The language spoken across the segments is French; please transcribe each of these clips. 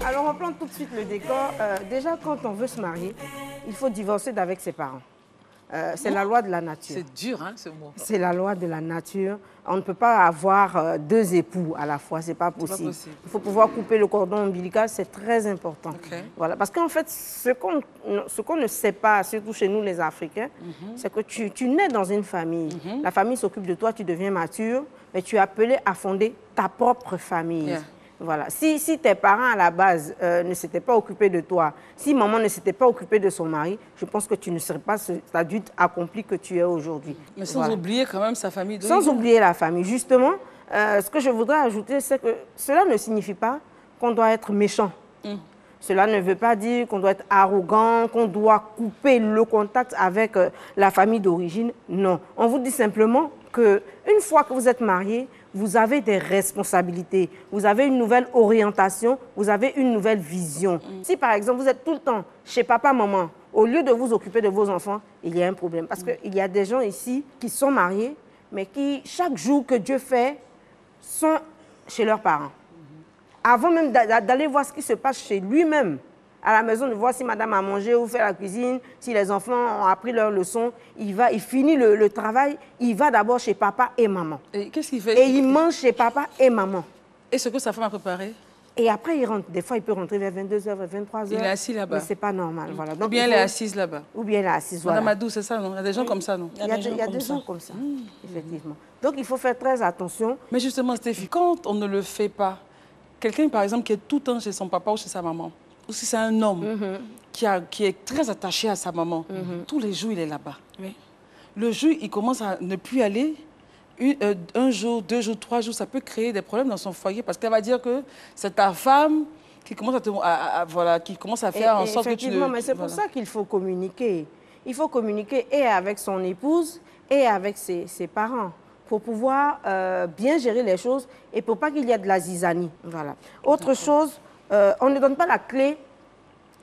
Alors, on plante tout de suite le décor. Déjà, quand on veut se marier, il faut divorcer d'avec ses parents. C'est la loi de la nature. C'est dur, hein, ce mot. C'est la loi de la nature. On ne peut pas avoir deux époux à la fois, c'est pas possible. Il faut pouvoir couper le cordon ombilical, c'est très important. Okay. Voilà. Parce qu'en fait, ce qu'on ne sait pas, surtout chez nous les Africains, c'est que tu nais dans une famille. La famille s'occupe de toi, tu deviens mature, mais tu es appelé à fonder ta propre famille. Yeah. Voilà. Si tes parents, à la base, ne s'étaient pas occupés de toi, si maman ne s'était pas occupée de son mari, je pense que tu ne serais pas cet adulte accompli que tu es aujourd'hui. Mais sans oublier quand même sa famille. Sans oublier la famille. Justement, ce que je voudrais ajouter, c'est que cela ne signifie pas qu'on doit être méchant. Cela ne veut pas dire qu'on doit être arrogant, qu'on doit couper le contact avec la famille d'origine. Non. On vous dit simplement qu'une fois que vous êtes marié, vous avez des responsabilités, vous avez une nouvelle orientation, vous avez une nouvelle vision. Si par exemple vous êtes tout le temps chez papa, maman, au lieu de vous occuper de vos enfants, il y a un problème. Parce qu'il y a des gens ici qui sont mariés, mais qui, chaque jour que Dieu fait, sont chez leurs parents. Avant même d'aller voir ce qui se passe chez lui-même, à la maison, de voir si madame a mangé ou fait la cuisine, si les enfants ont appris leurs leçons, il finit le travail, il va d'abord chez papa et maman. Et qu'est-ce qu'il fait? Et il mange chez papa et maman. Et ce que sa femme a préparé? Et après, il rentre. Des fois, il peut rentrer vers 22h, vers 23h. Il est assis là-bas. Mais ce n'est pas normal. Voilà. Donc, ou bien elle est assise là-bas. Ou bien elle est assise, voilà. Madame Adou, c'est ça, non? Il y a des gens comme ça, non? Il y a des gens comme ça, effectivement. Donc, il faut faire très attention. Mais justement, Stéphie, quand on ne le fait pas, quelqu'un, par exemple, qui est tout le temps chez son papa ou chez sa maman, ou si c'est un homme qui est très attaché à sa maman, tous les jours, il est là-bas. Oui. Le jour, il commence à ne plus aller. Un jour, 2 jours, 3 jours, ça peut créer des problèmes dans son foyer parce qu'elle va dire que c'est ta femme qui commence qui commence à faire en sorte que tu... Effectivement, mais c'est pour ça qu'il faut communiquer. Il faut communiquer et avec son épouse et avec ses parents pour pouvoir bien gérer les choses et pour pas qu'il y ait de la zizanie. Voilà. Autre chose, on ne donne pas la clé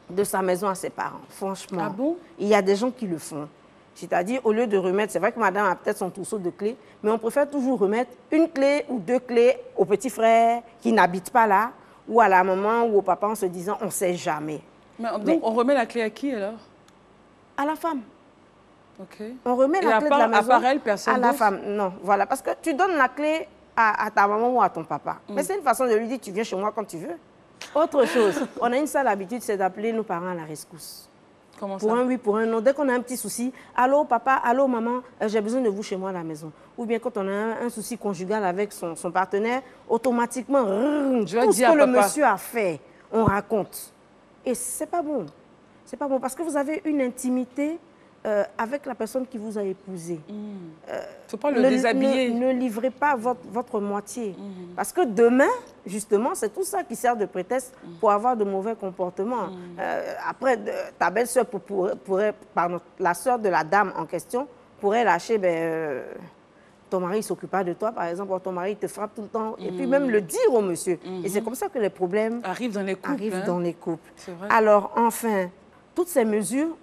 de sa maison à ses parents, franchement. Ah bon? Il y a des gens qui le font. C'est-à-dire, au lieu de remettre, c'est vrai que madame a peut-être son trousseau de clés, mais on préfère toujours remettre une clé ou 2 clés au petit frère qui n'habite pas là, ou à la maman ou au papa en se disant, on ne sait jamais. Donc, on remet la clé à qui alors? À la femme. Ok. On remet la clé de la maison à part elle, personne à la femme. Non, voilà, parce que tu donnes la clé à ta maman ou à ton papa. Mais c'est une façon de lui dire, tu viens chez moi quand tu veux. Autre chose, on a une seule habitude, c'est d'appeler nos parents à la rescousse. Comment ça? Pour un oui, pour un non. Dès qu'on a un petit souci, allô papa, allô maman, j'ai besoin de vous chez moi à la maison. Ou bien quand on a un souci conjugal avec son partenaire, automatiquement, tout ce que le monsieur a fait, on raconte. Et c'est pas bon. C'est pas bon parce que vous avez une intimité avec la personne qui vous a épousé. Faut pas le déshabiller. Ne livrez pas votre moitié. Parce que demain, justement, c'est tout ça qui sert de prétexte pour avoir de mauvais comportements. Après, ta belle-sœur, la sœur de la dame en question, pourrait lâcher, ton mari ne s'occupe pas de toi, par exemple, ton mari te frappe tout le temps, et puis même le dire au monsieur. Et c'est comme ça que les problèmes arrivent dans les couples. Vrai. Alors, enfin, toutes ces mesures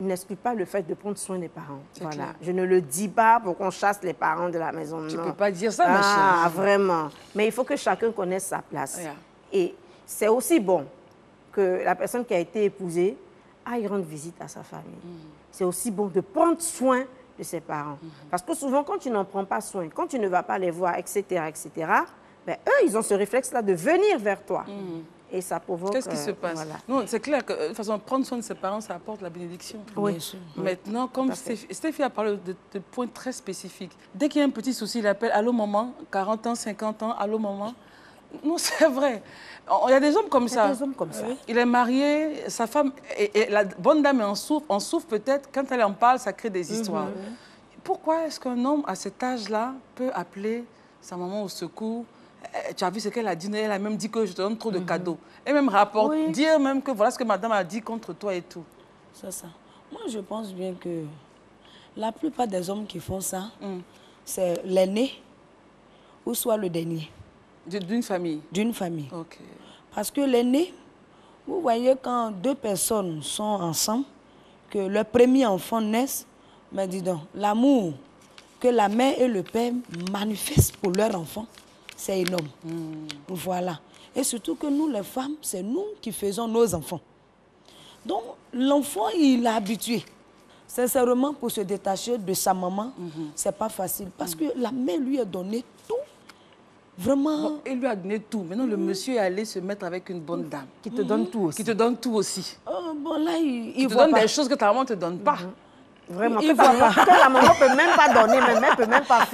n'exclut pas le fait de prendre soin des parents. Voilà. Clair. Je ne le dis pas pour qu'on chasse les parents de la maison. Tu ne peux pas dire ça, ma chérie. Ah, vraiment. Mais il faut que chacun connaisse sa place. Yeah. Et c'est aussi bon que la personne qui a été épousée aille rendre visite à sa famille. C'est aussi bon de prendre soin de ses parents. Parce que souvent, quand tu n'en prends pas soin, quand tu ne vas pas les voir, etc., ben, eux, ils ont ce réflexe-là de venir vers toi. Et ça provoque... Qu'est-ce qui se passe? Voilà. Non, c'est clair que de toute façon, prendre soin de ses parents, ça apporte la bénédiction. Oui. Maintenant, comme Stéphie a parlé de points très spécifiques, dès qu'il y a un petit souci, il appelle « Allô, maman », 40 ans, 50 ans, « Allô, maman ». Non, c'est vrai. Il y a des hommes comme ça. Des hommes comme ça. Il est marié, sa femme, et la bonne dame en souffre peut-être. Quand elle en parle, ça crée des histoires. Pourquoi est-ce qu'un homme à cet âge-là peut appeler sa maman au secours? Tu as vu ce qu'elle a dit, elle a même dit que je te donne trop de cadeaux. Et même dire même que voilà ce que madame a dit contre toi et tout. C'est ça. Moi, je pense bien que la plupart des hommes qui font ça, c'est l'aîné ou soit le dernier. D'une famille? D'une famille. Ok. Parce que l'aîné, vous voyez, quand 2 personnes sont ensemble, que le premier enfant naisse, mais dis donc, l'amour que la mère et le père manifestent pour leur enfant, c'est énorme. Voilà. Et surtout que nous, les femmes, c'est nous qui faisons nos enfants. Donc, l'enfant, il est habitué. Sincèrement, pour se détacher de sa maman, c'est pas facile. Parce que la mère lui a donné tout. Vraiment. Bon, il lui a donné tout. Maintenant, le monsieur est allé se mettre avec une bonne dame. Qui te donne tout aussi. Qui te donne tout aussi. Bon, là, Il te donne des choses que ta maman ne te donne pas. Vraiment, que la maman ne peut même pas donner, mais elle ne peut même pas faire.